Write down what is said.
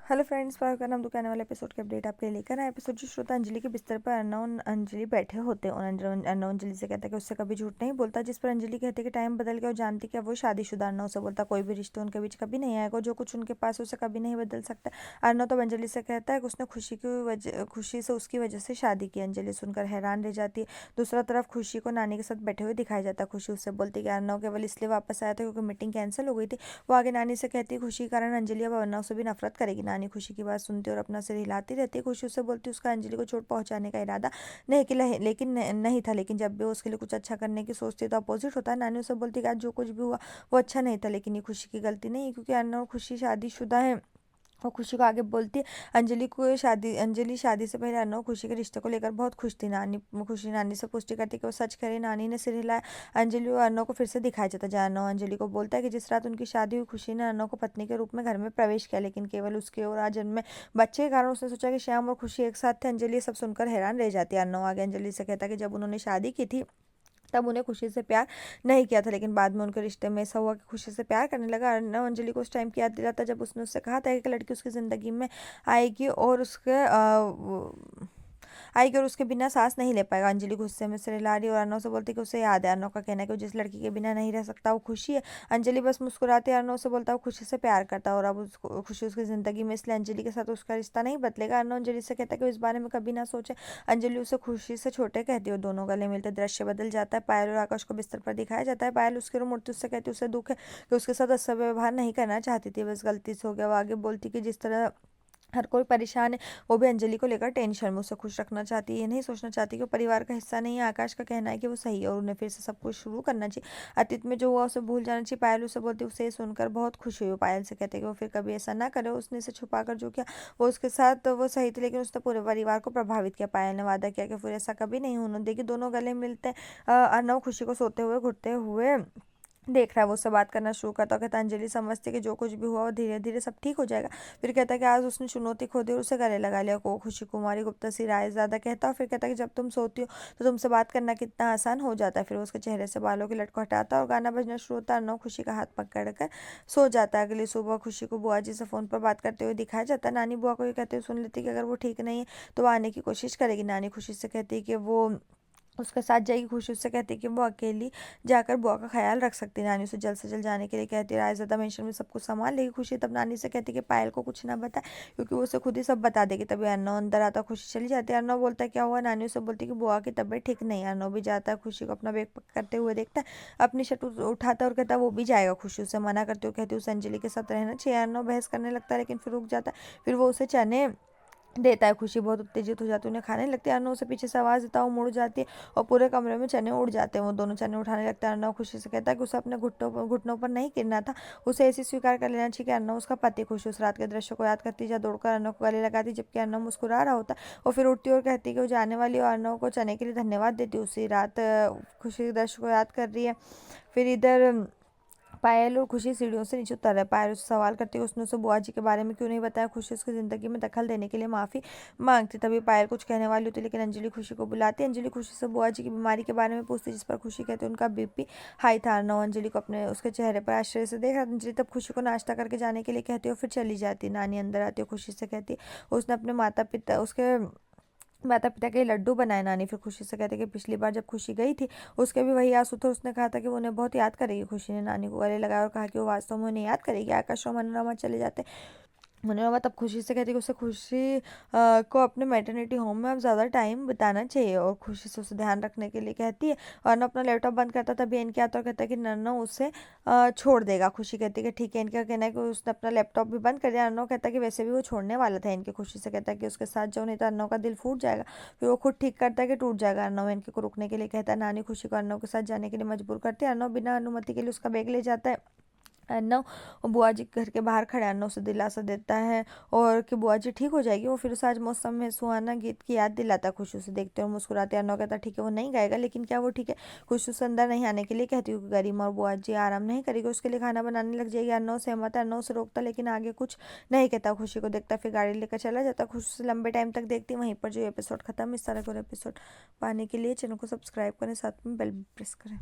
Hello friends, पार का नाम दुकान वाले एपिसोड के अपडेट आपके लिए लेकर आए। एपिसोड जो श्रोता अंजलि के बिस्तर पर अननोन अंजलि बैठे होते हैं और अननोन अंजलि से कहता है कि उससे कभी झूठ नहीं बोलता, जिस पर अंजलि कहती है कि टाइम बदल गया और जानती कि अब वो शादीशुदा। अर्नव से बोलता कोई भी रिश्ते उनके बीच कभी नहीं आएगा, जो कुछ उनके पास उसे कभी नहीं बदल सकता। अर्नव तो अंजलि से कहता है कि उसने खुशी से उसकी वजह से शादी की। अंजलि सुनकर हैरान रह जाती है। दूसरा तरफ खुशी को नानी के साथ बैठे हुए दिखाया जाता है। खुशी उससे बोलती है कि अर्नव केवल इसलिए वापस आया था क्योंकि मीटिंग कैंसिल हो गई थी। वो आगे नानी से कहती है खुशी के कारण अंजलि अब अर्नव से भी नफरत करेगी। नानी खुशी की बात सुनती और अपना सिर हिलाती रहती है। खुशी उससे बोलती उसका अंजलि को चोट पहुंचाने का इरादा नहीं कि लेकिन नहीं था, लेकिन जब भी वो उसके लिए कुछ अच्छा करने की सोचती तो अपोजिट होता है। नानी उससे बोलती कि आज जो कुछ भी हुआ वो अच्छा नहीं था, लेकिन ये खुशी की गलती नहीं है क्योंकि अर्नव और खुशी शादीशुदा है। और खुशी को आगे बोलती है अंजलि शादी से पहले अर्नव खुशी के रिश्ते को लेकर बहुत खुश थी। खुशी नानी से पुष्टि करती कि वो सच करे। नानी ने सिर हिलाया। अंजलि और अर्नव को फिर से दिखाया जाता जहाँ अर्नव अंजलि को बोलता है कि जिस रात उनकी शादी हुई खुशी ने अर्नव को पत्नी के रूप में घर में प्रवेश किया, लेकिन केवल उसके और आज जन्मे बच्चे के कारण उसने सोचा कि श्याम और खुशी एक साथ थे। अंजलि ये सब सुनकर हैरान रह जाती है। अर्नव आगे अंजलि से कहता कि जब उन्होंने शादी की थी तब उन्हें खुशी से प्यार नहीं किया था, लेकिन बाद में उनके रिश्ते में ऐसा हुआ कि खुशी से प्यार करने लगा। अर्नव अंजलि को उस टाइम की याद दिलाता जब उसने उससे कहा था कि एक लड़की उसकी ज़िंदगी में आएगी और उसके बिना सांस नहीं ले पाएगा। अंजलि गुस्से में सिर हिला रही है और अर्नव से बोलती कि उसे याद है। अर्नव का कहना है कि वो जिस लड़की के बिना नहीं रह सकता वो खुशी है। अंजलि बस मुस्कुराती है। अर्नव से बोलता है वो खुशी से प्यार करता है और अब उसको खुशी उसकी ज़िंदगी में, इसलिए अंजलि के साथ उसका रिश्ता नहीं बदलेगा। अर्नव अंजलि से कहता है कि वो इस बारे में कभी ना सोचे। अंजलि उसे खुशी से छोटे कहती है और दोनों गले मिलते दृश्य बदल जाता है। पायल और आकाश को बिस्तर पर दिखाया जाता है। पायल उसकी ओर मुड़ती उससे कहती है उसे दुख है कि उसके साथ अच्छा व्यवहार नहीं करना चाहती थी, बस गलती से हो गया। वो आगे बोलती कि जिस तरह हर कोई परेशान है वो भी अंजलि को लेकर टेंशन में, उसे खुश रखना चाहती है, ये नहीं सोचना चाहती कि वो परिवार का हिस्सा नहीं है। आकाश का कहना है कि वो सही है और उन्हें फिर से सब कुछ शुरू करना चाहिए। अतीत में जो हुआ उसे भूल जाना चाहिए। पायल उसे बोलती उसे ये सुनकर बहुत खुश हुई। वो पायल से कहते कि वो फिर कभी ऐसा ना करे। उसने इसे छुपाकर जो किया वो उसके साथ वो सही थी, लेकिन उसने पूरे परिवार को प्रभावित किया। पायल ने वादा किया कि फिर ऐसा कभी नहीं होने देगी। दोनों गले मिलते अर्नव खुशी को सोते हुए घुटते हुए देख रहा है। वो उससे बात करना शुरू करता है। कहता अंजलि समझती कि जो कुछ भी हुआ वो धीरे धीरे सब ठीक हो जाएगा। फिर कहता है कि आज उसने चुनौती खो दी और उसे गले लगा लिया। को खुशी कुमारी गुप्ता सी राय ज्यादा कहता है। फिर कहता है कि जब तुम सोती हो तो तुमसे बात करना कितना आसान हो जाता है। फिर वो उसके चेहरे से बालों की लट को हटाता है और गाना बजना शुरू होता है। अर्नव खुशी का हाथ पकड़ कर सो जाता है। अगली सुबह खुशी को बुआ जी से फोन पर बात करते हुए दिखाया जाता है। नानी बुआ को ये कहते हुए सुन लेती कि अगर वो ठीक नहीं है तो वो आने की कोशिश करेगी। नानी खुशी से कहती है कि वो उसके साथ जाएगी। खुशी उससे कहती है कि वो अकेली जाकर बुआ का ख्याल रख सकती है। नानी उसे जल्द से जल्द जाने के लिए कहती है। रायज़ादा मेंशन में सब कुछ संभाल लेगी। खुशी तब नानी से कहती है कि पायल को कुछ ना बताए क्योंकि वो उसे खुद ही सब बता देगी। तभी अर्नव अंदर आता, खुशी चली जाती है। अर्नव बोलता है क्या हुआ। नानी उसे बोलती है कि बुआ की तबीयत ठीक नहीं है। अर्नव भी जाता है, खुशी को अपना बैग करते हुए देखता है, अपनी शर्ट उठाता है और कहता है वो भी जाएगा। खुशी उसे मना करते हुए कहती है उसे अंजलि के साथ रहना चाहिए। अर्नव बहस करने लगता है लेकिन फिर रुक जाता है। फिर वो उसे चने देता है। खुशी बहुत उत्तेजित हो जाती है, उन्हें खाने लगती है। अर्नव उसे पीछे से आवाज देता है, वो मुड़ जाती है और पूरे कमरे में चने उड़ जाते हैं। वो दोनों चने उठाने लगता है। अर्नव खुशी से कहता है कि उसे अपने घुटनों पर नहीं गिरना था, उसे ऐसे स्वीकार कर लेना चाहिए कि अर्नव उसका पति। खुशी उस रात के दृश्य को याद करती जा दौड़कर अर्नव को गले लगाती जबकि अर्नव मुस्कुरा रहा होता है। और फिर उठती और कहती है कि वो जाने वाली और अर्नव को चने के लिए धन्यवाद देती। उसी रात खुशी दृश्य को याद कर रही है। फिर इधर पायल और खुशी सीढ़ियों से नीचे उतर रहे। पायल उससे सवाल करती है उसने उसे बुआ जी के बारे में क्यों नहीं बताया। खुशी उसकी जिंदगी में दखल देने के लिए माफी मांगती। तभी पायल कुछ कहने वाली होती लेकिन अंजलि खुशी को बुलाती। अंजलि खुशी से बुआ जी की बीमारी के बारे में पूछती जिस पर खुशी कहती है उनका बीपी हाई था। अर्नव अंजलि को अपने उसके चेहरे पर आश्चर्य से देख रहा था। अंजलि तब खुशी को नाश्ता करके जाने के लिए कहती है और फिर चली जाती। नानी अंदर आती है, खुशी से कहती है उसने अपने माता पिता के लड्डू बनाए। नानी फिर खुशी से कहते कि पिछली बार जब खुशी गई थी उसके भी वही आंसू थे। उसने कहा था कि वो उन्हें बहुत याद करेगी। खुशी ने नानी को गले लगाया और कहा कि वो वास्तव में उन्हें याद करेगी। आकाश और मनोरमा चले जाते। मनोरमा तब खुशी से कहती कि उसे खुशी को अपने मैटरनिटी होम में अब ज़्यादा टाइम बिताना चाहिए और खुशी से उसे ध्यान रखने के लिए कहती है। और न अपना लैपटॉप बंद करता तभी इनके आता और कहता है कि नन्नो उसे छोड़ देगा। खुशी कहती है कि ठीक है। इनका कहना है कि उसने अपना लैपटॉप भी बंद कर दिया। अर्नव कहता है कि वैसे भी वो छोड़ने वाला था इनके। खुशी से कहता है कि उसके साथ जाओ नहीं तो अर्नव का दिल फूट जाएगा। फिर वो खुद ठीक करता है कि टूट जाएगा। अर्नव इनके को रुकने के लिए कहता है। नानी खुशी को अर्नव के साथ जाने के लिए मजबूर करती है। अर्नव बिना अनुमति के लिए उसका बैग ले जाता है। अर्नव बुआ जी घर के बाहर खड़े अर्नव से दिलासा देता है और कि बुआ जी ठीक हो जाएगी। वो फिर उसे आज मौसम में सुहाना गीत की याद दिलाता है। खुशी उसे देखते और मुस्कुराते। अर्नव कहता है ठीक है वो नहीं गाएगा, लेकिन क्या वो ठीक है। खुशी उसे अंदर नहीं आने के लिए कहती हूँ कि गरिमा और बुआ जी आराम नहीं करेगी, उसके लिए खाना बनाने लग जाएगी। अर्नव सहमत है। अर्नव से रोकता लेकिन आगे कुछ नहीं कहता। खुशी को देखता फिर गाड़ी लेकर चला जाता। खुशी से लंबे टाइम तक देखती वहीं पर जो एपिसोड खत्म। इस तरह के एपिसोड पाने के लिए चैनल को सब्सक्राइब करें, साथ में बेल प्रेस करें।